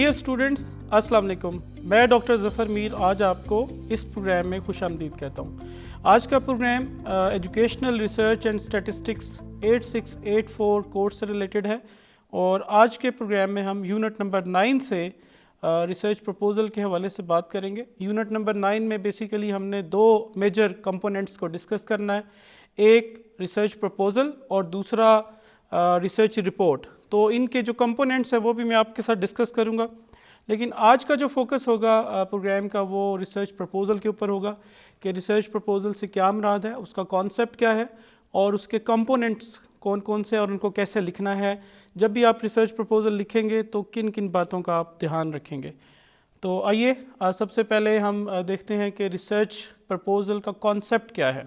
Dear students السلام علیکم. میں ڈاکٹر ظفر میر آج آپ کو اس پروگرام میں خوش آمدید کہتا ہوں. آج کا programme educational research and statistics 8684 course سے ریلیٹڈ ہے اور آج کے پروگرام میں ہم یونٹ نمبر 9 سے ریسرچ پرپوزل کے حوالے سے بات کریں گے. یونٹ نمبر 9 میں بیسیکلی ہم نے دو میجر کمپوننٹس کو ڈسکس کرنا ہے, ایک ریسرچ پرپوزل اور دوسرا ریسرچ رپورٹ. تو ان کے جو کمپوننٹس ہیں وہ بھی میں آپ کے ساتھ ڈسکس کروں گا, لیکن آج کا جو فوکس ہوگا پروگرام کا وہ ریسرچ پرپوزل کے اوپر ہوگا کہ ریسرچ پرپوزل سے کیا مراد ہے, اس کا کانسیپٹ کیا ہے اور اس کے کمپوننٹس کون کون سے اور ان کو کیسے لکھنا ہے. جب بھی آپ ریسرچ پرپوزل لکھیں گے تو کن کن باتوں کا آپ دھیان رکھیں گے. تو آئیے سب سے پہلے ہم دیکھتے ہیں کہ ریسرچ پرپوزل کا کانسیپٹ کیا ہے.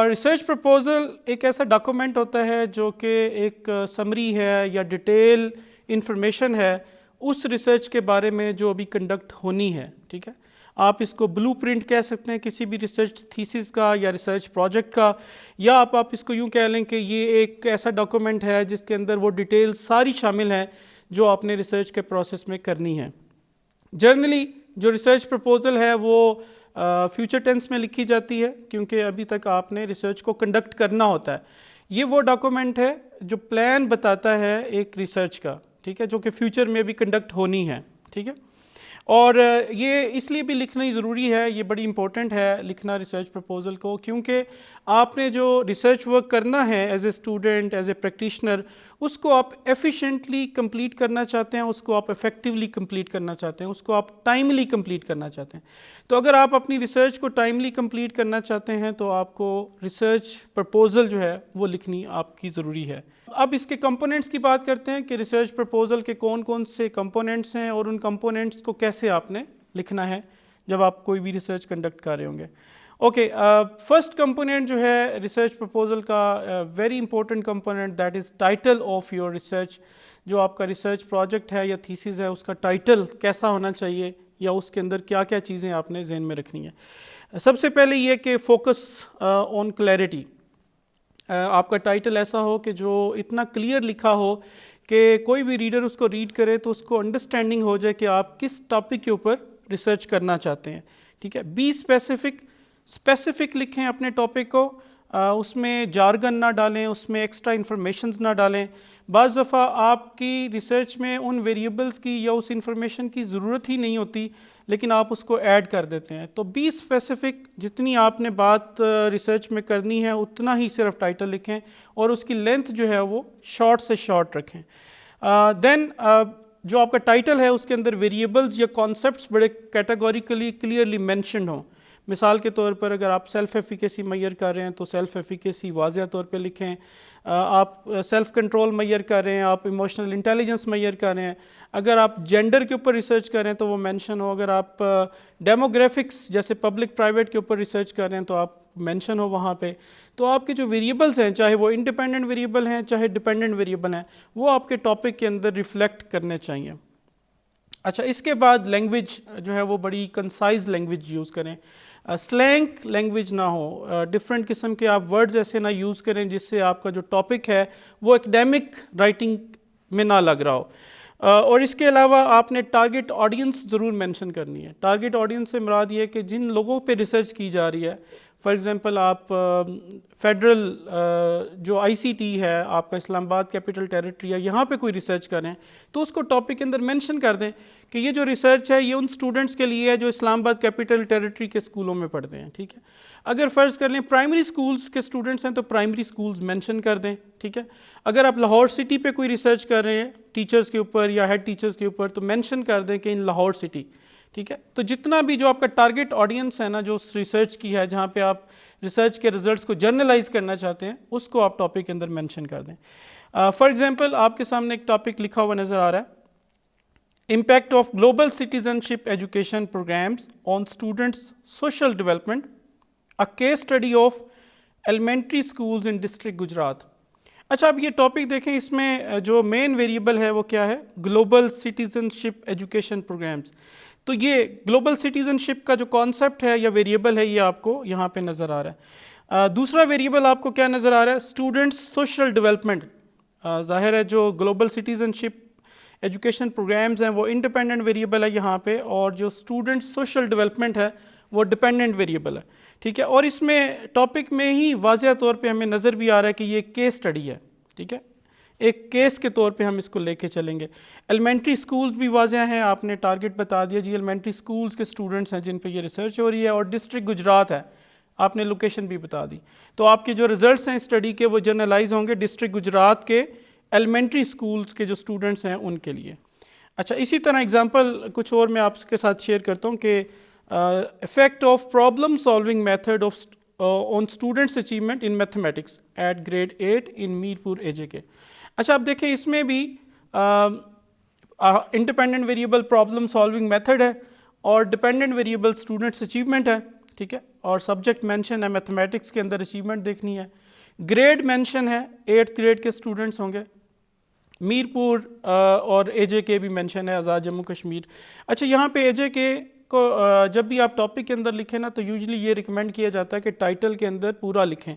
ریسرچ پرپوزل ایک ایسا ڈاکومنٹ ہوتا ہے جو کہ ایک سمری ہے یا ڈیٹیل انفارمیشن ہے اس ریسرچ کے بارے میں جو ابھی کنڈکٹ ہونی ہے. ٹھیک ہے, آپ اس کو بلو پرنٹ کہہ سکتے ہیں کسی بھی ریسرچ تھیسس کا یا ریسرچ پروجیکٹ کا, یا آپ اس کو یوں کہہ لیں کہ یہ ایک ایسا ڈاکومنٹ ہے جس کے اندر وہ ڈیٹیل ساری شامل ہیں جو آپ نے ریسرچ کے پروسیس میں کرنی ہے. جنرلی جو ریسرچ پرپوزل ہے وہ فیوچر ٹینس میں لکھی جاتی ہے کیونکہ ابھی تک آپ نے ریسرچ کو کنڈکٹ کرنا ہوتا ہے. یہ وہ ڈاکومنٹ ہے جو پلان بتاتا ہے ایک ریسرچ کا, ٹھیک ہے, جو کہ فیوچر میں بھی کنڈکٹ ہونی ہے. ٹھیک ہے, اور یہ اس لیے بھی لکھنا ہی ضروری ہے, یہ بڑی امپورٹنٹ ہے لکھنا ریسرچ پرپوزل کو, کیونکہ آپ نے جو ریسرچ ورک کرنا ہے as a student as a practitioner اس کو آپ ایفیشینٹلی کمپلیٹ کرنا چاہتے ہیں, اس کو آپ افیکٹولی کمپلیٹ کرنا چاہتے ہیں, اس کو آپ ٹائملی کمپلیٹ کرنا چاہتے ہیں. تو اگر آپ اپنی ریسرچ کو ٹائملی کمپلیٹ کرنا چاہتے ہیں تو آپ کو ریسرچ پرپوزل جو ہے وہ لکھنی آپ کی ضروری ہے. اب اس کے کمپوننٹس کی بات کرتے ہیں کہ ریسرچ پرپوزل کے کون کون سے کمپوننٹس ہیں اور ان کمپوننٹس کو کیسے آپ نے لکھنا ہے جب آپ کوئی بھی ریسرچ کنڈکٹ کر رہے ہوں گے. اوکے, فرسٹ کمپوننٹ جو ہے ریسرچ پرپوزل کا very important component that is title of your research. جو آپ کا ریسرچ پروجیکٹ ہے یا تھیسس ہے اس کا ٹائٹل کیسا ہونا چاہیے یا اس کے اندر کیا کیا چیزیں آپ نے ذہن میں رکھنی ہیں. سب سے پہلے یہ کہ فوکس آن کلیئرٹی. آپ کا ٹائٹل ایسا ہو کہ جو اتنا کلیئر لکھا ہو کہ کوئی بھی ریڈر اس کو ریڈ کرے تو اس کو انڈرسٹینڈنگ ہو جائے کہ آپ کس ٹاپک کے اوپر ریسرچ کرنا چاہتے ہیں. ٹھیک ہے, بی اسپیسیفک لکھیں اپنے ٹاپک کو, اس میں جارگن نہ ڈالیں, اس میں ایکسٹرا انفارمیشنز نہ ڈالیں. بعض دفعہ آپ کی ریسرچ میں ان ویریبلز کی یا اس انفارمیشن کی ضرورت ہی نہیں ہوتی لیکن آپ اس کو ایڈ کر دیتے ہیں. تو بی اسپیسیفک, جتنی آپ نے بات ریسرچ میں کرنی ہے اتنا ہی صرف ٹائٹل لکھیں اور اس کی لینتھ جو ہے وہ شارٹ سے شارٹ رکھیں. دین جو آپ کا ٹائٹل ہے اس کے اندر ویریبلز یا کانسیپٹس بڑے کیٹیگوریکلی کلیئرلی مینشنڈ ہوں. مثال کے طور پر اگر آپ سیلف ایفیکیسی میئر کر رہے ہیں تو سیلف ایفیکیسی واضح طور پہ لکھیں. آپ سیلف کنٹرول میئر کر رہے ہیں, آپ ایموشنل انٹیلیجنس میئر کر رہے ہیں, اگر آپ جینڈر کے اوپر ریسرچ کر رہے ہیں تو وہ مینشن ہو. اگر آپ ڈیموگرافکس جیسے پبلک پرائیویٹ کے اوپر ریسرچ کر رہے ہیں تو آپ مینشن ہو وہاں پہ. تو آپ کے جو ویریبلز ہیں چاہے وہ انڈیپینڈنٹ ویریبل ہیں چاہے ڈیپینڈنٹ ویریبل ہیں وہ آپ کے ٹاپک کے اندر ریفلیکٹ کرنے چاہیے. اچھا, اس کے بعد لینگویج جو ہے وہ بڑی کنسائز لینگویج یوز کریں, سلینگ لینگویج نہ ہو, ڈفرینٹ قسم کے آپ ورڈز ایسے نہ یوز کریں جس سے آپ کا جو ٹاپک ہے وہ ایکڈیمک رائٹنگ میں نہ لگ رہا ہو. اور اس کے علاوہ آپ نے ٹارگٹ آڈینس ضرور مینشن کرنی ہے. ٹارگٹ آڈینس سے مراد یہ کہ جن لوگوں پہ ریسرچ کی جا رہی ہے, فار ایگزامپل آپ فیڈرل جو آئی سی ٹی ہے آپ کا اسلام آباد کیپٹل ٹیریٹری ہے یہاں پہ کوئی ریسرچ کریں تو اس کو ٹاپک کے اندر مینشن کر دیں کہ یہ جو ریسرچ ہے یہ ان اسٹوڈنٹس کے لیے ہے جو اسلام آباد کیپٹل ٹیریٹری کے اسکولوں میں پڑھتے ہیں. ٹھیک ہے, اگر فرض کر لیں پرائمری اسکولس کے اسٹوڈنٹس ہیں تو پرائمری اسکولز مینشن کر دیں. ٹھیک ہے, اگر آپ لاہور سٹی پہ کوئی ریسرچ کر رہے ہیں ٹیچرز کے اوپر یا ہیڈ ٹیچرز کے اوپر تو مینشن کر دیں کہ ان لاہور سٹی. ٹھیک ہے, تو جتنا بھی جو آپ کا ٹارگٹ آڈینس ہے نا جو اس ریسرچ کی ہے جہاں پہ آپ ریسرچ کے ریزلٹس کو جرنلائز کرنا چاہتے ہیں اس کو آپ ٹاپک کے اندر مینشن کر دیں. فار ایگزامپل آپ کے سامنے ایک ٹاپک لکھا ہوا نظر آ رہا ہے, impact of global citizenship education programmes on students social development, a case study of elementary schools in district Gujrat. اچھا, اب یہ ٹاپک دیکھیں, اس میں جو مین ویریبل ہے وہ کیا ہے, گلوبل سٹیزنشپ ایجوکیشن پروگرامز. تو یہ گلوبل سٹیزنشپ کا جو کانسیپٹ ہے یا ویریبل ہے یہ آپ کو یہاں پہ نظر آ رہا ہے. دوسرا ویریبل آپ کو کیا نظر آ رہا ہے, اسٹوڈنٹس سوشل ڈیولپمنٹ. ظاہر ہے جو گلوبل سٹیزنشپ ایجوکیشن پروگرامز ہیں وہ انڈیپینڈنٹ ویریبل ہے یہاں پہ، اور جو اسٹوڈنٹ سوشل ڈیولپمنٹ ہے وہ ڈیپینڈنٹ ویریبل ہے، ٹھیک ہے. اور اس میں ٹاپک میں ہی واضح طور پہ ہمیں نظر بھی آ رہا ہے کہ یہ کیس اسٹڈی ہے، ٹھیک ہے، ایک کیس کے طور پہ ہم اس کو لے کے چلیں گے. ایلیمنٹری اسکولز بھی واضح ہیں، آپ نے ٹارگٹ بتا دیا جی ایلیمنٹری اسکولز کے اسٹوڈنٹس ہیں جن پہ یہ ریسرچ ہو رہی ہے، اور ڈسٹرکٹ گجرات ہے، آپ نے لوکیشن بھی بتا دی. تو آپ کے جو ریزلٹس ہیں اسٹڈی کے وہ جرنلائز ہوں گے ڈسٹرکٹ گجرات کے ایلیمنٹری اسکولز کے جو اسٹوڈنٹس ہیں ان کے لیے. اچھا، اسی طرح اگزامپل کچھ اور میں آپ کے ساتھ شیئر کرتا ہوں کہ effect of problem solving method of on students achievement in mathematics at grade 8 in Mirpur A J K. اچھا، آپ دیکھیں اس میں بھی independent variable problem solving method ہے، اور ڈیپینڈنٹ ویریبل اسٹوڈنٹس اچیومنٹ ہے، ٹھیک ہے، اور سبجیکٹ مینشن ہے میتھمیٹکس کے اندر اچیومنٹ دیکھنی ہے. گریڈ مینشن ہے 8th گریڈ کے اسٹوڈنٹس ہوں گے. میرپور اور اے جے کے بھی مینشن ہے، آزاد جموں کشمیر. اچھا، یہاں پہ اے جے کے کو جب بھی آپ ٹاپک کے اندر لکھیں نا تو یوزلی یہ ریکمینڈ کیا جاتا ہے کہ ٹائٹل کے اندر پورا لکھیں،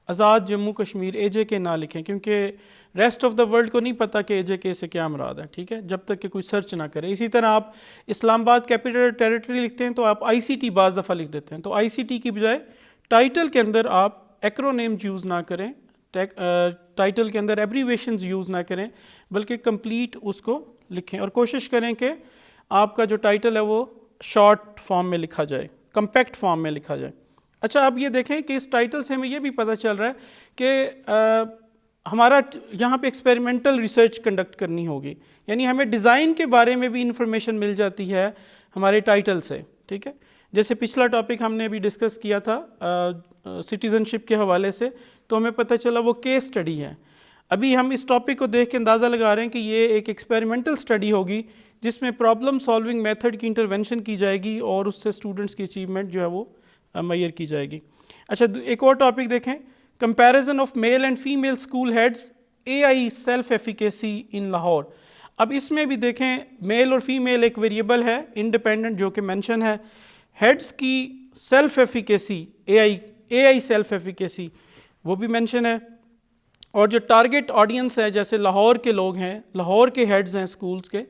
آزاد جموں کشمیر اے جے کے نہ لکھیں، کیونکہ ریسٹ آف دا ورلڈ کو نہیں پتہ کہ اے جے کے سے کیا مراد ہے، ٹھیک ہے، جب تک کہ کوئی سرچ نہ کرے. اسی طرح آپ اسلام آباد کیپٹل ٹیریٹری لکھتے ہیں تو آپ آئی سی ٹی بعض دفعہ لکھ دیتے ہیں، تو آئی سی ٹی کی بجائے ٹائٹل کے اندر آپ ایکرونیمز یوز نہ کریں، ٹائٹل کے اندر ایبریویشنز یوز نہ کریں، بلکہ کمپلیٹ اس کو لکھیں، اور کوشش کریں کہ آپ کا جو ٹائٹل ہے وہ شارٹ فارم میں لکھا جائے، کمپیکٹ فارم میں لکھا جائے. اچھا، آپ یہ دیکھیں کہ اس ٹائٹل سے ہمیں یہ بھی پتہ چل رہا ہے کہ ہمارا یہاں پہ ایکسپیریمنٹل ریسرچ کنڈکٹ کرنی ہوگی، یعنی ہمیں ڈیزائن کے بارے میں بھی انفارمیشن مل جاتی ہے ہمارے ٹائٹل سے، ٹھیک ہے. جیسے پچھلا ٹاپک ہم نے ابھی ڈسکس کیا تھا سٹیزن شپ کے حوالے سے، تو ہمیں پتہ چلا وہ کیس اسٹڈی ہے. ابھی ہم اس ٹاپک کو دیکھ کے اندازہ لگا رہے ہیں کہ یہ ایک ایکسپیریمنٹل اسٹڈی ہوگی جس میں پرابلم سالونگ میتھڈ کی انٹرونشن کی جائے گی اور اس سے اسٹوڈنٹس کی اچیومنٹ جو ہے وہ میئر کی جائے گی. اچھا، ایک اور ٹاپک دیکھیں، comparison of male and female school heads a I self efficacy ان لاہور. اب اس میں بھی دیکھیں میل اور فیمیل ایک ویریبل ہے انڈیپینڈنٹ جو کہ مینشن ہے، ہیڈز کی سیلف ایفیکیسی اے آئی سیلف ایفیکیسی وہ بھی مینشن ہے، اور جو ٹارگٹ آڈینس ہے جیسے لاہور کے لوگ ہیں، لاہور کے ہیڈز ہیں اسکولز کے،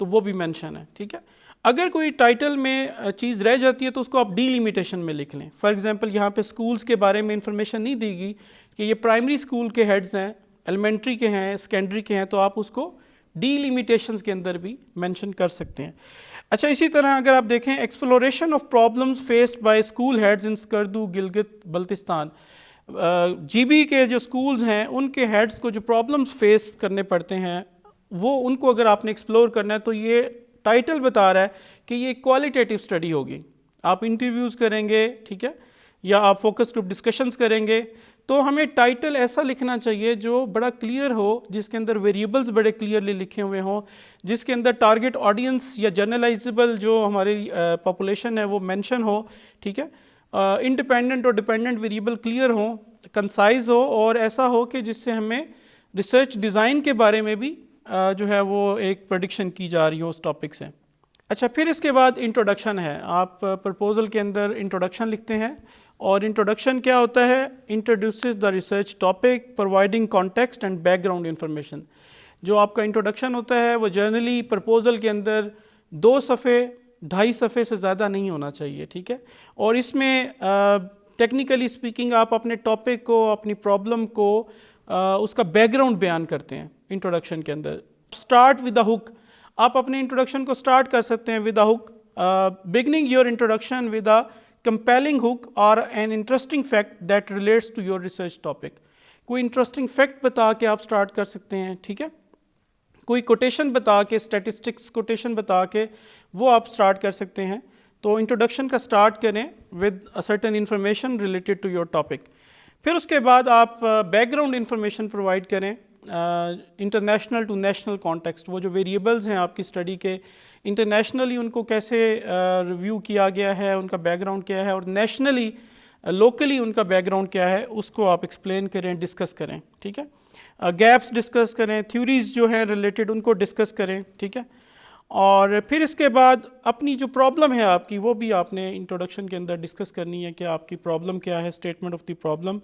تو وہ بھی مینشن ہے، ٹھیک ہے. اگر کوئی ٹائٹل میں چیز رہ جاتی ہے تو اس کو آپ ڈی لیمیٹیشن میں لکھ لیں. فار ایگزامپل یہاں پہ اسکولز کے بارے میں انفارمیشن نہیں دی گئی کہ یہ پرائمری اسکول کے ہیڈز ہیں، ایلیمنٹری کے ہیں، سیکنڈری کے ہیں، تو آپ اس کو ڈی لیمیٹیشنز کے اندر بھی مینشن کر سکتے ہیں. اچھا، اسی طرح اگر آپ دیکھیں exploration of problems faced by school heads in Skardu Gilgit Baltistan, G B کے جو اسکولز ہیں ان کے ہیڈز کو جو پرابلمز فیس کرنے پڑتے ہیں وہ ان کو اگر آپ نے ایکسپلور کرنا ہے تو یہ ٹائٹل بتا رہا ہے کہ یہ کوالٹیٹیو اسٹڈی ہوگی. آپ انٹرویوز کریں گے، ٹھیک ہے، یا آپ فوکس گروپ ڈسکشنز کریں گے، تو ہمیں ٹائٹل ایسا لکھنا چاہیے جو بڑا کلیئر ہو، جس کے اندر ویریبلز بڑے کلیئرلی لکھے ہوئے ہوں، جس کے اندر ٹارگٹ آڈینس یا جرنلائزیبل جو ہماری پاپولیشن ہے وہ مینشن ہو، ٹھیک ہے، انڈیپینڈنٹ اور ڈیپینڈنٹ ویریبل کلیئر ہوں، کنسائز ہو، اور ایسا ہو کہ جس سے ہمیں ریسرچ ڈیزائن کے بارے میں بھی جو ہے وہ ایک پریڈکشن کی جا رہی ہو اس ٹاپک سے. اچھا، پھر اس کے بعد انٹروڈکشن ہے. آپ پرپوزل کے اندر انٹروڈکشن لکھتے ہیں، اور انٹروڈکشن کیا ہوتا ہے؟ Introduces the research topic providing context and back ground information. جو آپ کا انٹروڈکشن ہوتا ہے وہ جرنلی پرپوزل کے اندر 2 صفحے 2.5 صفحے سے زیادہ نہیں ہونا چاہیے، ٹھیک ہے. اور اس میں ٹیکنیکلی اسپیکنگ آپ اپنے ٹاپک کو، اپنی پرابلم کو، اس کا بیک گراؤنڈ بیان کرتے ہیں انٹروڈکشن کے اندر. اسٹارٹ ود دا ہک، آپ اپنے انٹروڈکشن کو اسٹارٹ کر سکتے ہیں with the hook. Beginning your introduction with a compelling hook اور an interesting fact that relates to your research topic. کوئی انٹرسٹنگ فیکٹ بتا کے آپ اسٹارٹ کر سکتے ہیں، ٹھیک ہے. کوئی کوٹیشن بتا کے، اسٹیٹسٹکس کوٹیشن بتا کے وہ آپ اسٹارٹ کر سکتے ہیں. تو انٹروڈکشن کا اسٹارٹ کریں with certain information related to your topic. پھر اس کے بعد آپ بیک گراؤنڈ انفارمیشن پرووائڈ کریں انٹرنیشنل ٹو نیشنل کانٹیکسٹ. وہ جو ویریبلز ہیں آپ کی اسٹڈی کے، انٹرنیشنلی ان کو کیسے ریویو کیا گیا ہے، ان کا بیک گراؤنڈ کیا ہے، اور نیشنلی لوکلی ان کا بیک گراؤنڈ کیا ہے، اس کو آپ ایکسپلین کریں، ڈسکس کریں، ٹھیک ہے. گیپس ڈسکس کریں، تھیوریز جو ہیں ریلیٹڈ ان کو ڈسکس کریں، ٹھیک ہے. اور پھر اس کے بعد اپنی جو پرابلم ہے آپ کی وہ بھی آپ نے انٹروڈکشن کے اندر ڈسکس کرنی ہے کہ آپ کی پرابلم کیا ہے، statement of the problem.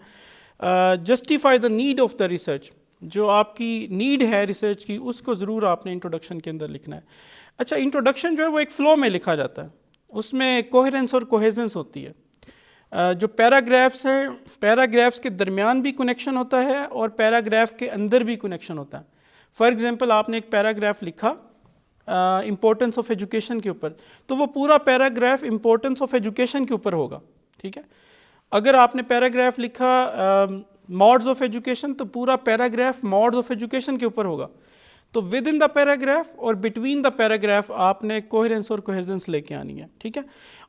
Justify the need of the research. جو آپ کی نیڈ ہے ریسرچ کی اس کو ضرور آپ نے انٹروڈکشن کے اندر لکھنا ہے. اچھا انٹروڈکشن جو ہے وہ ایک فلو میں لکھا جاتا ہے, اس میں کوہیرنس اور کوہیزنس ہوتی ہے. جو پیراگرافس ہیں, پیراگرافس کے درمیان بھی کنیکشن ہوتا ہے اور پیراگراف کے اندر بھی کنیکشن ہوتا ہے. فار ایگزامپل آپ نے ایک پیراگراف لکھا امپورٹنس آف ایجوکیشن کے اوپر, تو وہ پورا پیراگراف امپورٹنس آف ایجوکیشن کے اوپر ہوگا, ٹھیک ہے. اگر آپ نے پیراگراف لکھا موڈز آف ایجوکیشن تو پورا پیراگراف موڈز آف ایجوکیشن کے اوپر ہوگا. تو ود ان دا پیراگراف اور بٹوین دا پیراگراف آپ نے کوہیرنس اور کوہیزنس لے کے آنی ہے, ٹھیک ہے.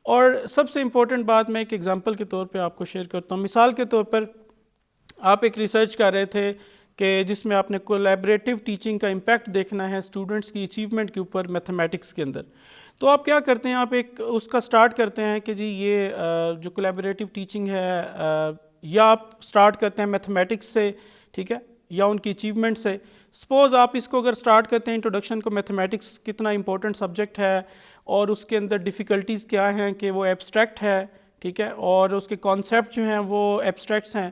اور سب سے امپورٹنٹ بات میں ایک ایگزامپل کے طور پہ آپ کو شیئر کرتا ہوں. مثال کے طور پر آپ ایک ریسرچ کر رہے تھے کہ جس میں آپ نے کولیبریٹو ٹیچنگ کا امپیکٹ دیکھنا ہے اسٹوڈنٹس کی اچیومنٹ کے اوپر میتھمیٹکس کے اندر. تو آپ کیا کرتے ہیں, آپ ایک اس کا سٹارٹ کرتے ہیں کہ جی یہ جو کولیبریٹو ٹیچنگ ہے, یا آپ سٹارٹ کرتے ہیں میتھمیٹکس سے, ٹھیک ہے, یا ان کی اچیومنٹ سے. سپوز آپ اس کو اگر سٹارٹ کرتے ہیں انٹروڈکشن کو, میتھمیٹکس کتنا امپورٹنٹ سبجیکٹ ہے اور اس کے اندر ڈیفیکلٹیز کیا ہیں کہ وہ ایبسٹریکٹ ہے, ٹھیک ہے, اور اس کے کانسیپٹ جو ہیں وہ ایبسٹریکٹس ہیں,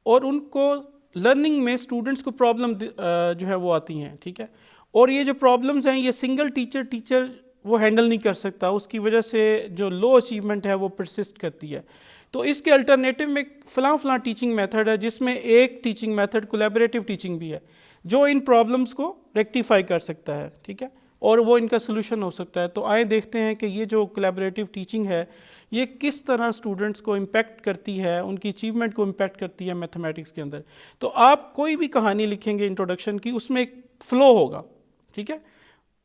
اور ان کو لرننگ میں اسٹوڈنٹس کو پرابلم جو ہے وہ آتی ہیں, ٹھیک ہے. اور یہ جو پرابلمز ہیں یہ سنگل ٹیچر وہ ہینڈل نہیں کر سکتا, اس کی وجہ سے جو لو اچیومنٹ ہے وہ پرسسٹ کرتی ہے. تو اس کے الٹرنیٹیو میں فلاں ٹیچنگ میتھڈ ہے جس میں ایک ٹیچنگ میتھڈ کولیبریٹو ٹیچنگ بھی ہے جو ان پرابلمس کو ریکٹیفائی کر سکتا ہے, ٹھیک ہے, اور وہ ان کا سلوشن ہو سکتا ہے. تو آئیں دیکھتے ہیں کہ یہ جو کولیبریٹو ٹیچنگ ہے یہ کس طرح اسٹوڈنٹس کو امپیکٹ کرتی ہے, ان کی اچیومنٹ کو امپیکٹ کرتی ہے میتھمیٹکس کے اندر. تو آپ کوئی بھی کہانی لکھیں گے انٹروڈکشن کی, اس میں ایک فلو ہوگا, ٹھیک ہے.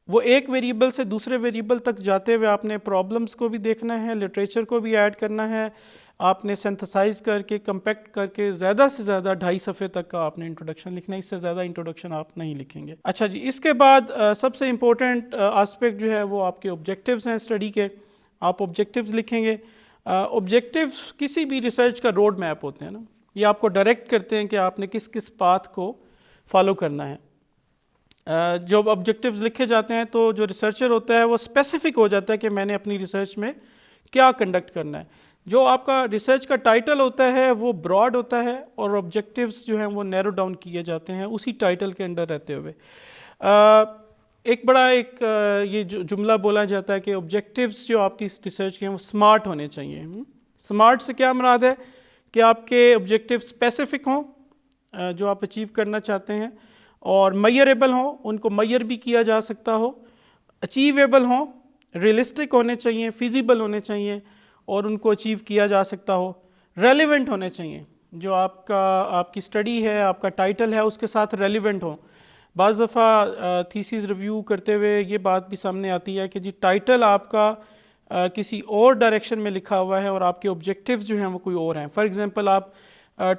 وہ ایک ویریبل سے دوسرے ویریبل تک جاتے ہوئے آپ نے پرابلمس کو بھی دیکھنا ہے, لٹریچر کو بھی ایڈ کرنا ہے, آپ نے سینتھسائز کر کے کمپیکٹ کر کے زیادہ سے زیادہ 2.5 صفحے تک کا آپ نے انٹروڈکشن لکھنا ہے, اس سے زیادہ انٹروڈکشن آپ نہیں لکھیں گے. اچھا جی, اس کے بعد سب سے امپورٹنٹ آسپیکٹ جو ہے وہ آپ کے آبجیکٹیوز ہیں اسٹڈی کے. آپ آبجیکٹیوز لکھیں گے. آبجیکٹیوز کسی بھی ریسرچ کا روڈ میپ ہوتے ہیں نا, یہ آپ کو ڈائریکٹ کرتے ہیں کہ آپ نے کس کس پاتھ کو فالو کرنا ہے. جب آبجیکٹیوز لکھے جاتے ہیں تو جو ریسرچر ہوتا ہے وہ اسپیسیفک ہو جاتا ہے کہ میں نے اپنی ریسرچ میں کیا کنڈکٹ کرنا ہے. جو آپ کا ریسرچ کا ٹائٹل ہوتا ہے وہ براڈ ہوتا ہے اور آبجیکٹیوز جو ہیں وہ نیرو ڈاؤن کیے جاتے ہیں اسی ٹائٹل کے انڈر رہتے ہوئے. ایک بڑا یہ جملہ بولا جاتا ہے کہ آبجیکٹیوز جو آپ کی ریسرچ کے ہیں وہ سمارٹ ہونے چاہیے. سمارٹ سے کیا مراد ہے کہ آپ کے آبجیکٹیو اسپیسیفک ہوں جو آپ اچیو کرنا چاہتے ہیں, اور میئریبل ہوں, ان کو میئر بھی کیا جا سکتا ہو, اچیویبل ہوں, ریئلسٹک ہونے چاہیے, فیزیبل ہونے چاہیے اور ان کو اچیو کیا جا سکتا ہو, ریلیونٹ ہونے چاہیے, جو آپ کی اسٹڈی ہے, آپ کا ٹائٹل ہے اس کے ساتھ ریلیونٹ ہوں. بعض دفعہ تھیسز ریویو کرتے ہوئے یہ بات بھی سامنے آتی ہے کہ جی ٹائٹل آپ کا کسی اور ڈائریکشن میں لکھا ہوا ہے اور آپ کے آبجیکٹیوز جو ہیں وہ کوئی اور ہیں. فار ایگزامپل آپ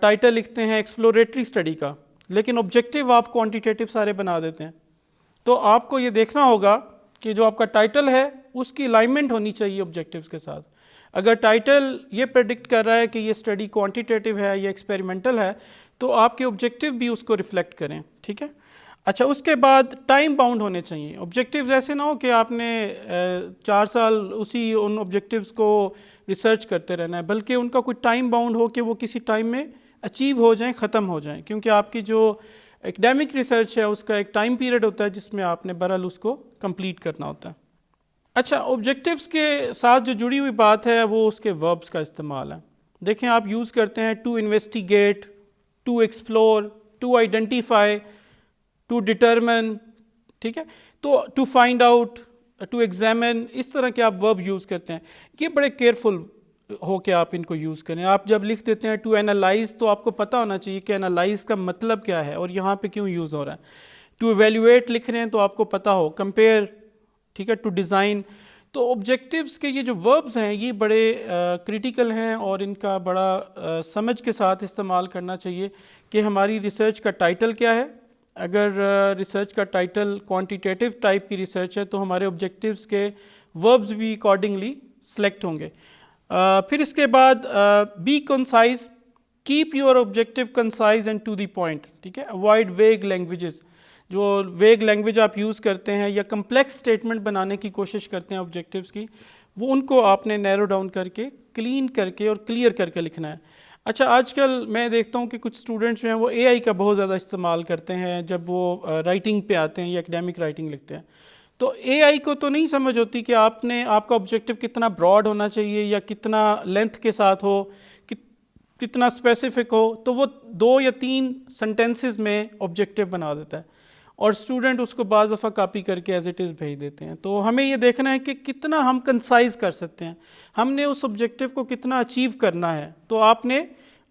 ٹائٹل لکھتے ہیں ایکسپلوریٹری اسٹڈی کا, لیکن آبجیکٹیو آپ کوانٹیٹیو سارے بنا دیتے ہیں. تو آپ کو یہ دیکھنا ہوگا کہ جو آپ کا ٹائٹل ہے اس کی الائنمنٹ ہونی چاہیے آبجیکٹیوز کے ساتھ. اگر ٹائٹل یہ پریڈکٹ کر رہا ہے کہ یہ اسٹڈی کوانٹیٹیو ہے یا ایکسپیریمنٹل ہے تو آپ کے آبجیکٹیو بھی اس کو ریفلیکٹ کریں, ٹھیک ہے. اچھا, اس کے بعد ٹائم باؤنڈ ہونے چاہیے. آبجیکٹیوز ایسے نہ ہو کہ آپ نے 4 سال ان آبجیکٹیوز کو ریسرچ کرتے رہنا ہے, بلکہ ان کا کوئی ٹائم باؤنڈ ہو کہ وہ کسی ٹائم میں اچیو ہو جائیں, ختم ہو جائیں, کیونکہ آپ کی جو ایکڈیمک ریسرچ ہے اس کا ایک ٹائم پیریڈ ہوتا ہے جس میں آپ نے بہرحال اس کو کمپلیٹ کرنا ہوتا ہے. اچھا, آبجیکٹیوز کے ساتھ جو جڑی ہوئی بات ہے وہ اس کے وربس کا استعمال ہے. دیکھیں آپ یوز کرتے ہیں to investigate, to explore, to identify, to determine, ٹھیک ہے, تو to find out, to examine, اس طرح کے آپ ورب یوز کرتے ہیں. یہ بڑے کیئرفل ہو کے آپ ان کو یوز کریں. آپ جب لکھ دیتے ہیں ٹو اینالائز تو آپ کو پتہ ہونا چاہیے کہ اینالائز کا مطلب کیا ہے اور یہاں پہ کیوں یوز ہو رہا ہے. ٹو ایویلیویٹ لکھ رہے ہیں تو آپ کو پتہ ہو, کمپیئر, ٹھیک ہے, ٹو ڈیزائن. تو آبجیکٹیوز کے یہ جو وربز ہیں یہ بڑے کریٹیکل ہیں اور ان کا بڑا سمجھ کے ساتھ استعمال کرنا چاہیے کہ ہماری ریسرچ کا ٹائٹل کیا ہے. اگر ریسرچ کا ٹائٹل کوانٹیٹیو ٹائپ کی ریسرچ ہے تو ہمارے آبجیکٹیوز کے وربز بھی اکارڈنگلی سلیکٹ ہوں گے. پھر اس کے بعد be concise, keep your objective concise and to the point, ٹھیک ہے. اوائڈ ویگ لینگویجز, جو ویگ لینگویج آپ یوز کرتے ہیں یا کمپلیکس اسٹیٹمنٹ بنانے کی کوشش کرتے ہیں آبجیکٹیوز کی, وہ ان کو آپ نے نیرو ڈاؤن کر کے کلین کر کے اور کلیئر کر کے لکھنا ہے. اچھا، آج کل میں دیکھتا ہوں کہ کچھ اسٹوڈنٹس جو ہیں وہ اے آئی کا بہت زیادہ استعمال کرتے ہیں جب وہ رائٹنگ پہ آتے ہیں یا اکیڈیمک رائٹنگ لکھتے ہیں. تو اے آئی کو تو نہیں سمجھ ہوتی کہ آپ کا آبجیکٹو کتنا براڈ ہونا چاہیے یا کتنا لینتھ کے ساتھ ہو, کتنا اسپیسیفک ہو, تو وہ 2 یا 3 سنٹینسز میں آبجیکٹو بنا دیتا ہے اور اسٹوڈنٹ اس کو بعض دفعہ کاپی کر کے ایز اٹ از بھیج دیتے ہیں. تو ہمیں یہ دیکھنا ہے کہ کتنا ہم کنسائز کر سکتے ہیں, ہم نے اس آبجیکٹو کو کتنا اچیو کرنا ہے. تو آپ نے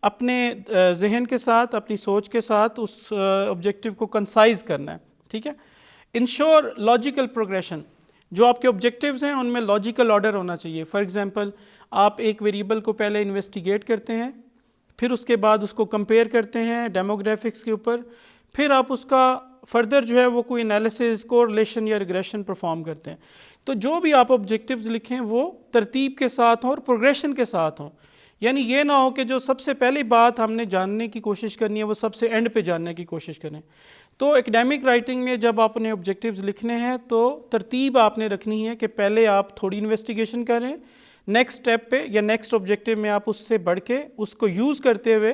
اپنے ذہن کے ساتھ, اپنی سوچ کے ساتھ اس آبجیکٹو کو کنسائز کرنا ہے. ٹھیک ہے. Ensure logical progression. جو آپ کے آبجیکٹیوز ہیں ان میں لاجیکل آرڈر ہونا چاہیے. فار ایگزامپل, آپ ایک ویریبل کو پہلے انویسٹیگیٹ کرتے ہیں, پھر اس کے بعد اس کو کمپیئر کرتے ہیں ڈیموگرافکس کے اوپر, پھر آپ اس کا فردر جو ہے وہ کوئی انالیسز, کوریلیشن یا ریگریشن پرفارم کرتے ہیں. تو جو بھی آپ آبجیکٹیوز لکھیں وہ ترتیب کے ساتھ ہوں اور پروگریشن کے ساتھ ہوں. یعنی یہ نہ ہو کہ جو سب سے پہلی بات ہم نے جاننے کی کوشش کرنی ہے وہ سب سے اینڈ پہ جاننے کی کوشش کریں. تو اکیڈیمک رائٹنگ میں جب آپ نے آبجیکٹیوز لکھنے ہیں تو ترتیب آپ نے رکھنی ہے کہ پہلے آپ تھوڑی انویسٹیگیشن کریں, نیکسٹ اسٹیپ پہ یا نیکسٹ آبجیکٹیو میں آپ اس سے بڑھ کے اس کو یوز کرتے ہوئے,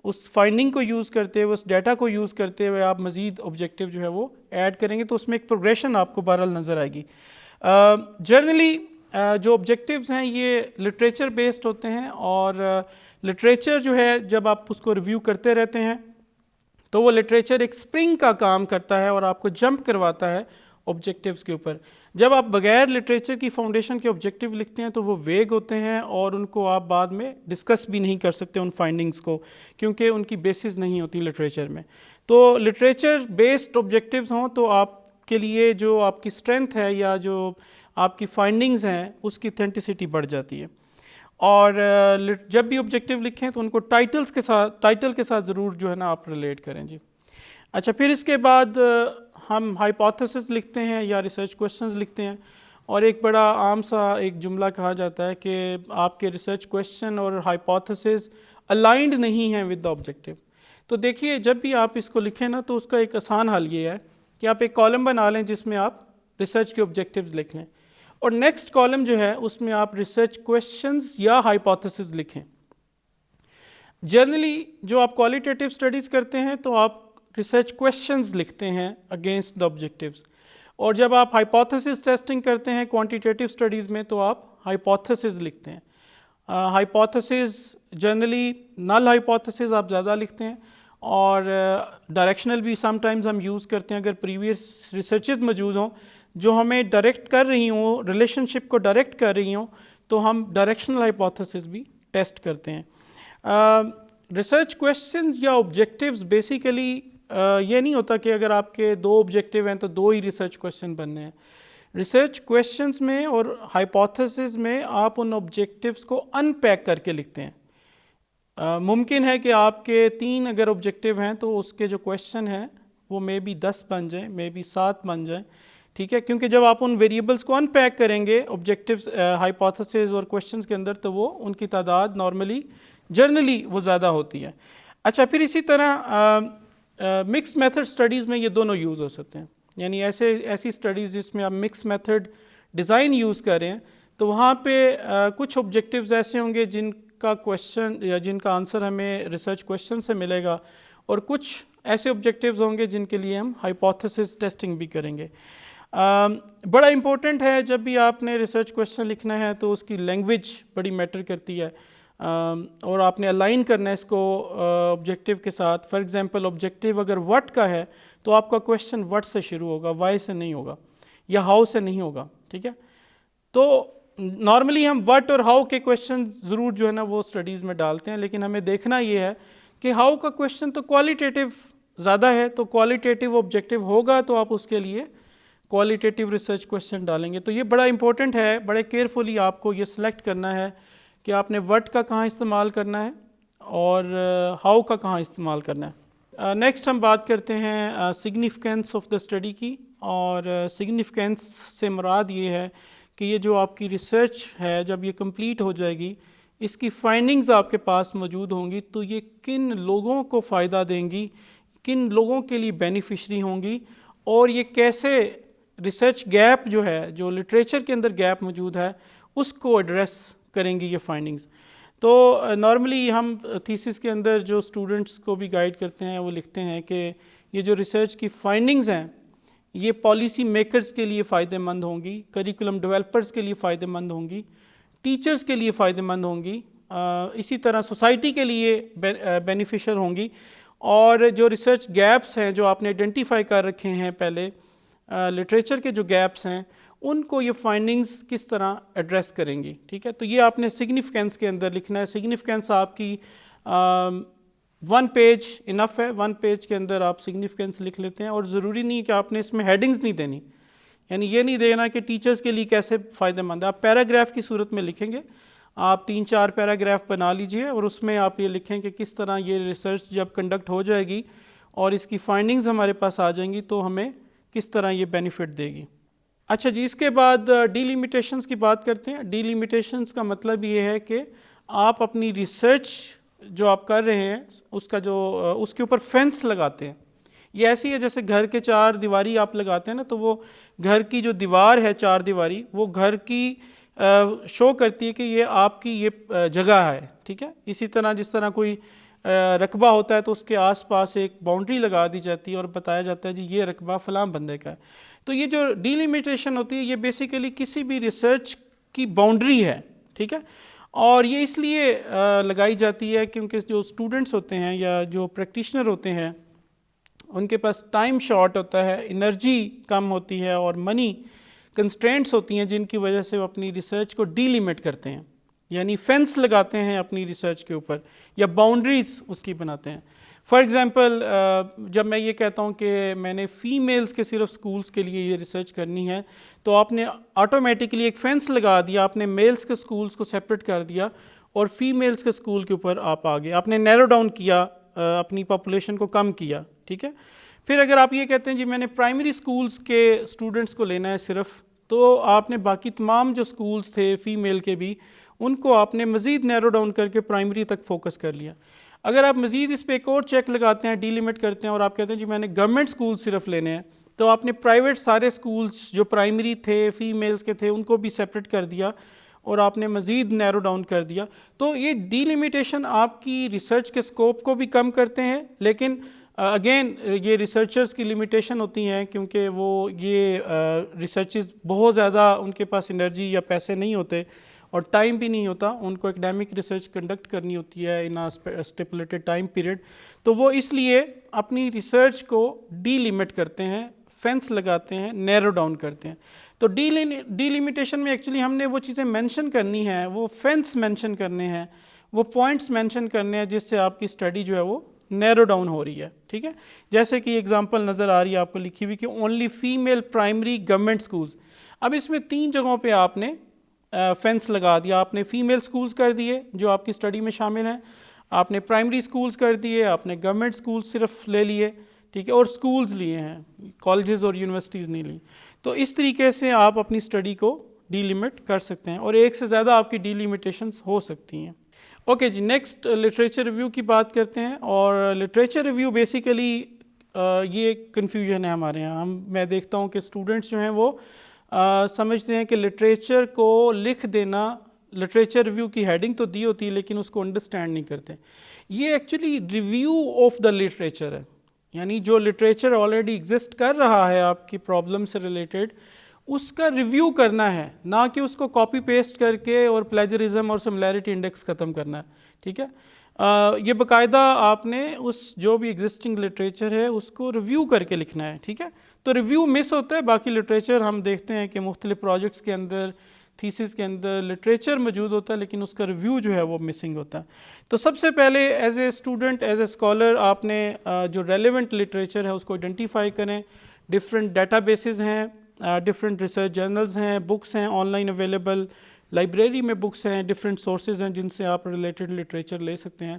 اس فائنڈنگ کو یوز کرتے ہوئے, اس ڈیٹا کو یوز کرتے ہوئے آپ مزید آبجیکٹیو جو ہے وہ ایڈ کریں گے. تو اس میں ایک پروگریشن آپ کو بہرحال نظر آئے گی. جنرلی جو آبجیکٹیوز ہیں یہ لٹریچر بیسڈ ہوتے ہیں, اور لٹریچر جو ہے جب آپ اس کو ریویو کرتے رہتے ہیں تو وہ لٹریچر ایک سپرنگ کا کام کرتا ہے اور آپ کو جمپ کرواتا ہے آبجیکٹیوز کے اوپر. جب آپ بغیر لٹریچر کی فاؤنڈیشن کے آبجیکٹیو لکھتے ہیں تو وہ ویگ ہوتے ہیں اور ان کو آپ بعد میں ڈسکس بھی نہیں کر سکتے ان فائنڈنگز کو, کیونکہ ان کی بیسز نہیں ہوتی لٹریچر میں. تو لٹریچر بیسڈ آبجیکٹیوز ہوں تو آپ کے لیے جو آپ کی اسٹرینتھ ہے یا جو آپ کی فائنڈنگز ہیں اس کی اتھینٹسٹی بڑھ جاتی ہے. اور جب بھی آبجیکٹیو لکھیں تو ان کو ٹائٹل کے ساتھ ضرور جو ہے نا آپ ریلیٹ کریں. جی اچھا, پھر اس کے بعد ہم ہائپوتھیسس لکھتے ہیں یا ریسرچ کویشچنز لکھتے ہیں, اور ایک بڑا عام سا ایک جملہ کہا جاتا ہے کہ آپ کے ریسرچ کویشچن اور ہائپوتھیسس الائنڈ نہیں ہیں ود دا آبجیکٹیو. تو دیکھیے جب بھی آپ اس کو لکھیں نا تو اس کا ایک آسان حل یہ ہے کہ آپ ایک کالم بنا لیں جس میں آپ ریسرچ کے آبجیکٹیوز لکھ لیں, اور نیکسٹ کالم جو ہے اس میں آپ ریسرچ کویشچنز یا ہائپوتھیسس لکھیں. جنرلی جو آپ کوالیٹیٹیو اسٹڈیز کرتے ہیں تو آپ ریسرچ کویشچنز لکھتے ہیں اگینسٹ دا آبجیکٹیوز, اور جب آپ ہائپوتھیسس ٹیسٹنگ کرتے ہیں کوانٹیٹیو اسٹڈیز میں تو آپ ہائپوتھیسس لکھتے ہیں. ہائپوتھیسس جنرلی نل ہائپوتھیسس آپ زیادہ لکھتے ہیں, اور ڈائریکشنل بھی سم ٹائمز ہم یوز کرتے ہیں اگر پریویس ریسرچز موجود ہوں جو ہمیں ڈائریکٹ کر رہی ہوں, ریلیشن شپ کو ڈائریکٹ کر رہی ہوں, تو ہم ڈائریکشنل ہائپوتھیسس بھی ٹیسٹ کرتے ہیں. ریسرچ کویشچنز یا آبجیکٹیوز بیسیکلی یہ نہیں ہوتا کہ اگر آپ کے 2 آبجیکٹیو ہیں تو 2 ہی ریسرچ کویشچن بننے ہیں. ریسرچ کویشچنز میں اور ہائپوتھیسس میں آپ ان آبجیکٹیوز کو ان پیک کر کے لکھتے ہیں. ممکن ہے کہ آپ کے 3 اگر آبجیکٹیو ہیں تو اس کے جو کویشچن ہیں وہ مے بی 10 بن جائیں, مے بی 7 بن جائیں. ٹھیک ہے, کیونکہ جب آپ ان ویریبلس کو ان پیک کریں گے آبجیکٹیوز ہائپوتھیسز اور کویشچنز کے اندر تو وہ ان کی تعداد جرنلی وہ زیادہ ہوتی ہے. اچھا, پھر اسی طرح مکس میتھڈ اسٹڈیز میں یہ دونوں یوز ہو سکتے ہیں. یعنی ایسی اسٹڈیز جس میں آپ مکس میتھڈ ڈیزائن یوز کریں تو وہاں پہ کچھ آبجیکٹیوز ایسے ہوں گے جن کا کویشچن یا جن کا آنسر ہمیں ریسرچ کویشچن سے ملے گا, اور کچھ ایسے آبجیکٹیوز ہوں گے جن کے لیے ہم ہائپوتھیسس ٹیسٹنگ بھی کریں گے. بڑا امپورٹنٹ ہے جب بھی آپ نے ریسرچ کویشچن لکھنا ہے تو اس کی لینگویج بڑی میٹر کرتی ہے, اور آپ نے الائن کرنا ہے اس کو آبجیکٹیو کے ساتھ. فار ایگزامپل آبجیکٹیو اگر وٹ کا ہے تو آپ کا کویشچن وٹ سے شروع ہوگا, وائی سے نہیں ہوگا یا ہاؤ سے نہیں ہوگا. ٹھیک ہے, تو نارملی ہم وٹ اور ہاؤ کے کویشچن ضرور جو ہے نا وہ اسٹڈیز میں ڈالتے ہیں, لیکن ہمیں دیکھنا یہ ہے کہ ہاؤ کا کویشچن تو کوالیٹیٹیو زیادہ ہے, تو کوالیٹیٹیو آبجیکٹیو ہوگا تو آپ اس کے لیے کوالیٹیٹیو ریسرچ کویشچن ڈالیں گے. تو یہ بڑا امپورٹنٹ ہے, بڑے کیئرفلی آپ کو یہ سلیکٹ کرنا ہے کہ آپ نے وٹ کا کہاں استعمال کرنا ہے اور ہاؤ کا کہاں استعمال کرنا ہے. نیکسٹ ہم بات کرتے ہیں سگنیفیکینس آف دا اسٹڈی کی, اور سگنیفیکینس سے مراد یہ ہے کہ یہ جو آپ کی ریسرچ ہے جب یہ کمپلیٹ ہو جائے گی, اس کی فائنڈنگز آپ کے پاس موجود ہوں گی تو یہ کن لوگوں کو فائدہ دیں گی, کن لوگوں کے لیے بینیفیشری ہوں گی, اور یہ کیسے ریسرچ گیپ جو ہے, جو لٹریچر کے اندر گیپ موجود ہے, اس کو ایڈریس کریں گی یہ فائنڈنگز. تو نارملی ہم تھیسس کے اندر جو اسٹوڈنٹس کو بھی گائیڈ کرتے ہیں وہ لکھتے ہیں کہ یہ جو ریسرچ کی فائنڈنگز ہیں یہ پالیسی میکرز کے لیے فائدہ مند ہوں گی، کریکولم ڈیولپرز کے لیے فائدہ مند ہوں گی، ٹیچرز کے لیے فائدہ مند ہوں گی، اسی طرح سوسائٹی کے لیے بینیفیشل ہوں گی، اور جو ریسرچ گیپس ہیں جو آپ نے آئیڈینٹیفائی کر رکھے ہیں پہلے لٹریچر کے جو گیپس ہیں ان کو یہ فائنڈنگز کس طرح ایڈریس کریں گی. ٹھیک ہے، تو یہ آپ نے سگنیفیکینس کے اندر لکھنا ہے. سگنیفیکینس آپ کی 1 پیج انف ہے، 1 پیج کے اندر آپ سگنیفیکینس لکھ لیتے ہیں، اور ضروری نہیں کہ آپ نے اس میں ہیڈنگز نہیں دینی، یعنی یہ نہیں دینا کہ ٹیچرز کے لیے کیسے فائدہ مند ہے. آپ پیراگراف کی صورت میں لکھیں گے، آپ 3-4 پیراگراف بنا لیجئے اور اس میں آپ یہ لکھیں کہ کس طرح یہ ریسرچ جب کنڈکٹ ہو جائے گی اور اس کی فائنڈنگز ہمارے پاس آ جائیں گی تو ہمیں کس طرح یہ بینیفٹ دے گی. اچھا جی، اس کے بعد ڈیلیمیٹیشنز کی بات کرتے ہیں. ڈیلیمیٹیشنز کا مطلب یہ ہے کہ آپ اپنی ریسرچ جو آپ کر رہے ہیں اس کے اوپر فینس لگاتے ہیں. یہ ایسی ہے جیسے گھر کے 4 دیواری آپ لگاتے ہیں نا، تو وہ گھر کی جو دیوار ہے 4 دیواری وہ گھر کی شو کرتی ہے کہ یہ آپ کی یہ جگہ ہے. ٹھیک ہے، اسی طرح جس طرح کوئی رقبہ ہوتا ہے تو اس کے آس پاس ایک باؤنڈری لگا دی جاتی ہے اور بتایا جاتا ہے جی یہ رقبہ فلاں بندے کا ہے. تو یہ جو ڈیلیمیٹیشن ہوتی ہے یہ بیسیکلی کسی بھی ریسرچ کی باؤنڈری ہے. ٹھیک ہے، اور یہ اس لیے لگائی جاتی ہے کیونکہ جو اسٹوڈنٹس ہوتے ہیں یا جو پریکٹیشنر ہوتے ہیں ان کے پاس ٹائم شارٹ ہوتا ہے، انرجی کم ہوتی ہے اور منی کنسٹرینٹس ہوتی ہیں جن کی وجہ سے وہ اپنی ریسرچ کو ڈی لیمٹ کرتے ہیں، یعنی فینس لگاتے ہیں اپنی ریسرچ کے اوپر یا باؤنڈریز اس کی بناتے ہیں. فار ایگزامپل جب میں یہ کہتا ہوں کہ میں نے فیمیلز کے صرف سکولز کے لیے یہ ریسرچ کرنی ہے تو آپ نے آٹومیٹکلی ایک فینس لگا دیا، آپ نے میلز کے سکولز کو سیپریٹ کر دیا اور فیمیلز کے سکول کے اوپر آپ آ گئے، آپ نے نیرو ڈاؤن کیا، اپنی پاپولیشن کو کم کیا. ٹھیک ہے، پھر اگر آپ یہ کہتے ہیں جی میں نے پرائمری سکولز کے اسٹوڈنٹس کو لینا ہے صرف، تو آپ نے باقی تمام جو سکولز تھے فیمیل کے بھی ان کو آپ نے مزید نیرو ڈاؤن کر کے پرائمری تک فوکس کر لیا. اگر آپ مزید اس پہ ایک اور چیک لگاتے ہیں، ڈی لیمٹ کرتے ہیں اور آپ کہتے ہیں جی میں نے گورنمنٹ سکول صرف لینے ہیں، تو آپ نے پرائیویٹ سارے سکولز جو پرائمری تھے فیمیلز کے تھے ان کو بھی سیپریٹ کر دیا اور آپ نے مزید نیرو ڈاؤن کر دیا. تو یہ ڈی لیمیٹیشن آپ کی ریسرچ کے سکوپ کو بھی کم کرتے ہیں، لیکن اگین یہ ریسرچرز کی لمیٹیشن ہوتی ہیں کیونکہ وہ یہ ریسرچز بہت زیادہ ان کے پاس انرجی یا پیسے نہیں ہوتے اور ٹائم بھی نہیں ہوتا، ان کو اکیڈیمک ریسرچ کنڈکٹ کرنی ہوتی ہے ان اسٹیپولیٹڈ ٹائم پیریڈ، تو وہ اس لیے اپنی ریسرچ کو ڈی لیمٹ کرتے ہیں، فینس لگاتے ہیں، نیرو ڈاؤن کرتے ہیں. تو ڈی لیمیٹیشن میں ایکچولی ہم نے وہ چیزیں مینشن کرنی ہیں، وہ فینس مینشن کرنے ہیں، وہ پوائنٹس مینشن کرنے ہیں جس سے آپ کی اسٹڈی جو ہے وہ نیرو ڈاؤن ہو رہی ہے. ٹھیک ہے، جیسے کہ ایگزامپل نظر آ رہی ہے آپ کو لکھی ہوئی کہ only female primary government schools. اب اس میں 3 جگہوں پہ آپ نے فینس لگا دیا، آپ نے فیمیل سکولز کر دیے جو آپ کی اسٹڈی میں شامل ہیں، آپ نے پرائمری سکولز کر دیے، آپ نے گورنمنٹ سکولز صرف لے لیے. ٹھیک ہے، اور سکولز لیے ہیں، کالجز اور یونیورسٹیز نہیں لی. تو اس طریقے سے آپ اپنی اسٹڈی کو ڈی لیمٹ کر سکتے ہیں اور ایک سے زیادہ آپ کی ڈی لیمیٹیشنز ہو سکتی ہیں. اوکے جی، نیکسٹ لٹریچر ریویو کی بات کرتے ہیں. اور لٹریچر ریویو بیسیکلی یہ کنفیوژن ہے ہمارے یہاں. میں دیکھتا ہوں کہ اسٹوڈنٹس جو ہیں وہ سمجھتے ہیں کہ لٹریچر کو لکھ دینا، لٹریچر ریویو کی ہیڈنگ تو دی ہوتی ہے لیکن اس کو انڈرسٹینڈ نہیں کرتے. یہ actually review of the literature ہے، یعنی جو لٹریچر آلریڈی ایگزسٹ کر رہا ہے آپ کی پرابلم سے ریلیٹڈ اس کا ریویو کرنا ہے، نہ کہ اس کو کاپی پیسٹ کر کے اور پلیجرزم اور سملیرٹی انڈیکس ختم کرنا ہے. ٹھیک ہے، یہ باقاعدہ آپ نے اس جو بھی ایگزسٹنگ لٹریچر ہے اس کو ریویو کر کے لکھنا ہے. ٹھیک ہے، تو ریویو مس ہوتا ہے. باقی لٹریچر ہم دیکھتے ہیں کہ مختلف پروجیکٹس کے اندر، تھیسس کے اندر لٹریچر موجود ہوتا ہے لیکن اس کا ریویو جو ہے وہ مسنگ ہوتا ہے. تو سب سے پہلے as a student, as a scholar, آپ نے جو ریلیونٹ لٹریچر ہے اس کو آئیڈینٹیفائی کریں. ڈفرینٹ ڈیٹا بیسز ہیں، ڈفرینٹ ریسرچ جرنلز ہیں، بکس ہیں آن لائن اویلیبل، لائبریری میں بکس ہیں، ڈفرینٹ سورسز ہیں جن سے آپ ریلیٹڈ لٹریچر لے سکتے ہیں.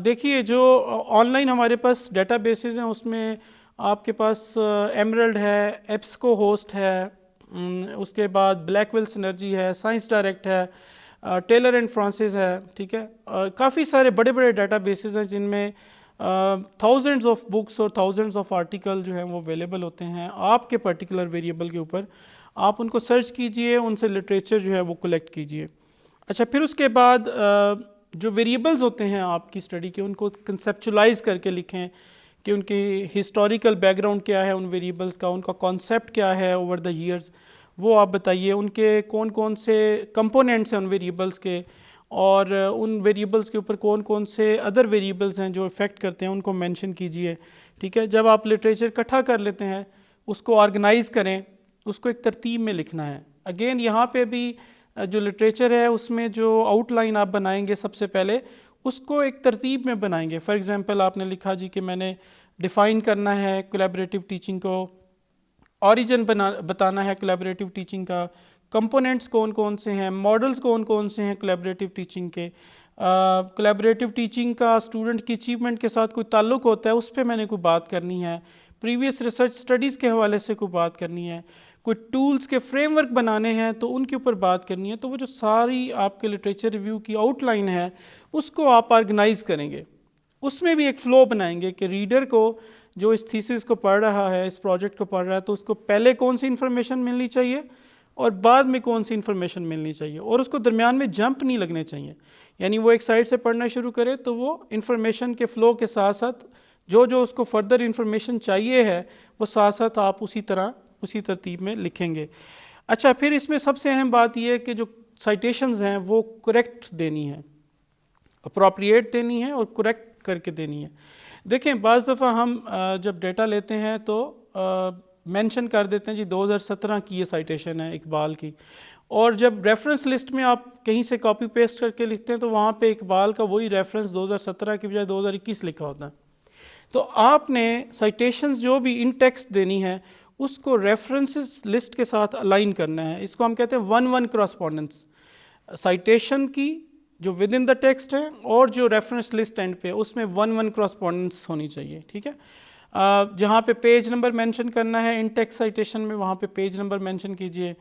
دیکھیے جو آن لائن ہمارے پاس ڈیٹا بیسز ہیں اس میں آپ کے پاس ایمرلڈ ہے، ایپسکو ہوسٹ ہے، اس کے بعد بلیک ویل سنرجی ہے، سائنس ڈائریکٹ ہے، ٹیلر اینڈ فرانسس ہے. ٹھیک ہے، کافی سارے بڑے بڑے ڈیٹا بیسز ہیں جن میں تھاؤزنڈز آف بکس اور تھاؤزنڈز آف آرٹیکل جو ہیں وہ اویلیبل ہوتے ہیں آپ کے پرٹیکولر ویریبل کے اوپر. آپ ان کو سرچ کیجئے، ان سے لٹریچر جو ہے وہ کلیکٹ کیجئے. اچھا، پھر اس کے بعد جو ویریبلز ہوتے ہیں آپ کی اسٹڈی کے، ان کو کنسیپچولائز کر کے لکھیں کہ ان کی ہسٹوریکل بیک گراؤنڈ کیا ہے ان ویریبلز کا، ان کا کانسیپٹ کیا ہے اوور دا ایئرز، وہ آپ بتائیے. ان کے کون کون سے کمپوننٹس ہیں ان ویریبلز کے، اور ان ویریبلز کے اوپر کون کون سے ادر ویریبلز ہیں جو افیکٹ کرتے ہیں، ان کو مینشن کیجئے. ٹھیک ہے، جب آپ لٹریچر اکٹھا کر لیتے ہیں اس کو آرگنائز کریں، اس کو ایک ترتیب میں لکھنا ہے. اگین یہاں پہ بھی جو لٹریچر ہے اس میں جو آؤٹ لائن آپ بنائیں گے سب سے پہلے اس کو ایک ترتیب میں بنائیں گے. فار ایگزامپل آپ نے لکھا جی کہ میں نے ڈیفائن کرنا ہے کولیبریٹو ٹیچنگ کو، اوریجن بتانا ہے کولیبریٹو ٹیچنگ کا، کمپوننٹس کون کون سے ہیں، ماڈلز کون کون سے ہیں کولیبریٹو ٹیچنگ کے، کولیبریٹو ٹیچنگ کا اسٹوڈنٹ کی اچیومنٹ کے ساتھ کوئی تعلق ہوتا ہے اس پہ میں نے کوئی بات کرنی ہے، پریویس ریسرچ سٹڈیز کے حوالے سے کوئی بات کرنی ہے، کوئی ٹولز کے فریم ورک بنانے ہیں تو ان کے اوپر بات کرنی ہے. تو وہ جو ساری آپ کے لٹریچر ریویو کی آؤٹ لائن ہے اس کو آپ آرگنائز کریں گے. اس میں بھی ایک فلو بنائیں گے کہ ریڈر کو جو اس تھیسس کو پڑھ رہا ہے، اس پروجیکٹ کو پڑھ رہا ہے، تو اس کو پہلے کون سی انفارمیشن ملنی چاہیے اور بعد میں کون سی انفارمیشن ملنی چاہیے، اور اس کو درمیان میں جمپ نہیں لگنے چاہیے. یعنی وہ ایک سائڈ سے پڑھنا شروع کرے تو وہ انفارمیشن کے فلو کے ساتھ ساتھ جو اس کو فردر انفارمیشن چاہیے ہے وہ ساتھ ساتھ آپ اسی ترتیب میں لکھیں گے. اچھا، پھر اس میں سب سے اہم بات یہ ہے کہ جو سائٹیشنز ہیں وہ کریکٹ دینی ہے، اپروپریٹ دینی ہے اور کریکٹ کر کے دینی ہے. دیکھیں بعض دفعہ ہم جب ڈیٹا لیتے ہیں تو مینشن کر دیتے ہیں جی 2017 کی یہ سائٹیشن ہے اقبال کی، اور جب ریفرنس لسٹ میں آپ کہیں سے کاپی پیسٹ کر کے لکھتے ہیں تو وہاں پہ اقبال کا وہی ریفرنس 2017 کی بجائے 2021 لکھا ہوتا ہے. تو آپ نے سائٹیشنز جو بھی ان ٹیکسٹ دینی ہے اس کو ریفرنسز لسٹ کے ساتھ الائن کرنا ہے. اس کو ہم کہتے ہیں 1-1 کراسپونڈنس، سائٹیشن کی جو ود ان دا ٹیکسٹ ہے اور جو ریفرنس لسٹ اینڈ پہ اس میں 1-1 کراسپونڈنس ہونی چاہیے. ٹھیک ہے، جہاں پہ پیج نمبر مینشن کرنا ہے ان ٹیکسٹ سائٹیشن میں وہاں پہ پیج نمبر مینشن کیجئے.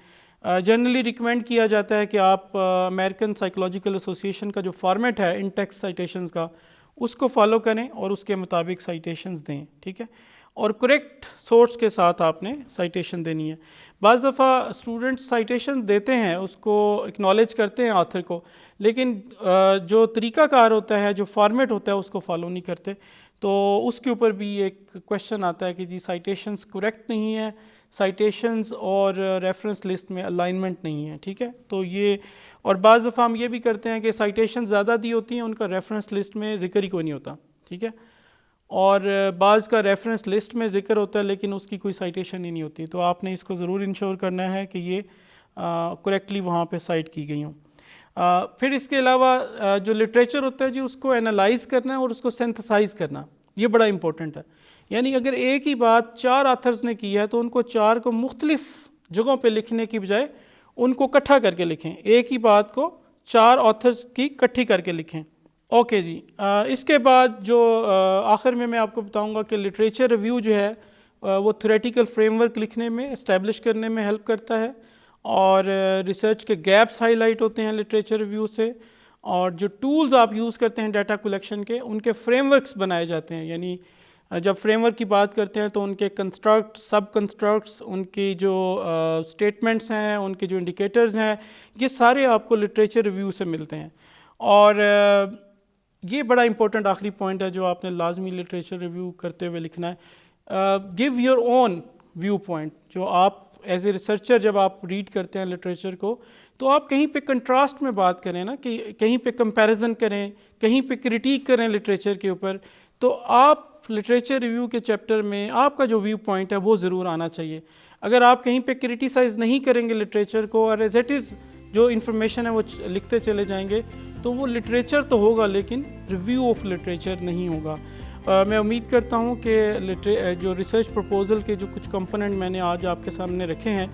جنرلی ریکمینڈ کیا جاتا ہے کہ آپ امریکن سائیکولوجیکل ایسوسیشن کا جو فارمیٹ ہے ان ٹیکسٹ سائٹیشنز کا اس کو فالو کریں اور اس کے مطابق سائٹیشنز دیں. ٹھیک ہے، اور کریکٹ سورس کے ساتھ آپ نے سائٹیشن دینی ہے. بعض دفعہ اسٹوڈنٹس سائٹیشن دیتے ہیں، اس کو اکنالج کرتے ہیں آتھر کو، لیکن جو طریقہ کار ہوتا ہے، جو فارمیٹ ہوتا ہے اس کو فالو نہیں کرتے. تو اس کے اوپر بھی ایک کویشچن آتا ہے کہ جی سائٹیشنز کریکٹ نہیں ہے، سائٹیشنز اور ریفرنس لسٹ میں الائنمنٹ نہیں ہے. ٹھیک ہے، تو یہ، اور بعض دفعہ ہم یہ بھی کرتے ہیں کہ سائٹیشن زیادہ دی ہوتی ہیں ان کا ریفرنس لسٹ میں ذکر ہی کوئی نہیں ہوتا. ٹھیک ہے، اور بعض کا ریفرنس لسٹ میں ذکر ہوتا ہے لیکن اس کی کوئی سائٹیشن ہی نہیں ہوتی. تو آپ نے اس کو ضرور انشور کرنا ہے کہ یہ کریکٹلی وہاں پہ سائٹ کی گئی ہوں. پھر اس کے علاوہ جو لٹریچر ہوتا ہے جی اس کو انالائز کرنا ہے اور اس کو سینتھسائز کرنا، یہ بڑا امپورٹنٹ ہے. یعنی اگر ایک ہی بات 4 آتھرز نے کی ہے تو ان کو 4 کو مختلف جگہوں پہ لکھنے کی بجائے ان کو اکٹھا کر کے لکھیں. ایک ہی بات کو 4 آتھرز کی اکٹھی کر کے لکھیں. اوکے جی، اس کے بعد جو آخر میں آپ کو بتاؤں گا کہ لٹریچر ریویو جو ہے وہ تھیوریٹیکل فریم ورک لکھنے میں، اسٹیبلش کرنے میں ہیلپ کرتا ہے، اور ریسرچ کے گیپس ہائی لائٹ ہوتے ہیں لٹریچر ریویو سے، اور جو ٹولز آپ یوز کرتے ہیں ڈیٹا کلیکشن کے ان کے فریم ورکس بنائے جاتے ہیں. یعنی جب فریم ورک کی بات کرتے ہیں تو ان کے کنسٹرکٹ، سب کنسٹرکٹس، ان کی جو اسٹیٹمنٹس ہیں، ان کے جو انڈیکیٹرز ہیں، یہ سارے آپ کو لٹریچر ریویو سے ملتے ہیں. اور یہ بڑا امپورٹنٹ آخری پوائنٹ ہے جو آپ نے لازمی لٹریچر ریویو کرتے ہوئے لکھنا ہے. Give your own viewpoint. جو آپ ایز اے ریسرچر جب آپ ریڈ کرتے ہیں لٹریچر کو تو آپ کہیں پہ کنٹراسٹ میں بات کریں نا، کہ کہیں پہ کمپیریزن کریں، کہیں پہ کرٹیک کریں لٹریچر کے اوپر. تو آپ لٹریچر ریویو کے چیپٹر میں آپ کا جو ویو پوائنٹ ہے وہ ضرور آنا چاہیے. اگر آپ کہیں پہ کرٹیسائز نہیں کریں گے لٹریچر کو اور ایز اٹ از جو انفارمیشن ہے وہ لکھتے چلے جائیں گے تو وہ لٹریچر تو ہوگا لیکن ریویو آف لٹریچر نہیں ہوگا. میں امید کرتا ہوں کہ جو ریسرچ پرپوزل کے جو کچھ کمپوننٹ میں نے آج آپ کے سامنے رکھے ہیں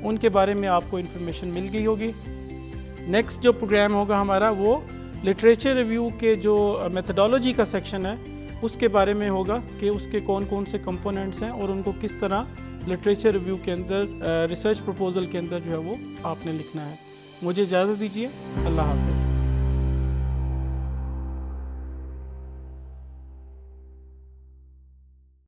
ان کے بارے میں آپ کو انفارمیشن مل گئی ہوگی. نیکسٹ جو پروگرام ہوگا ہمارا وہ لٹریچر ریویو کے جو میتھڈالوجی کا سیکشن ہے اس کے بارے میں ہوگا کہ اس کے کون کون سے کمپوننٹس ہیں اور ان کو کس طرح لٹریچر ریویو کے اندر ریسرچ پرپوزل کے اندر جو ہے وہ آپ نے لکھنا ہے. مجھے اجازت دیجیے. اللہ حافظ.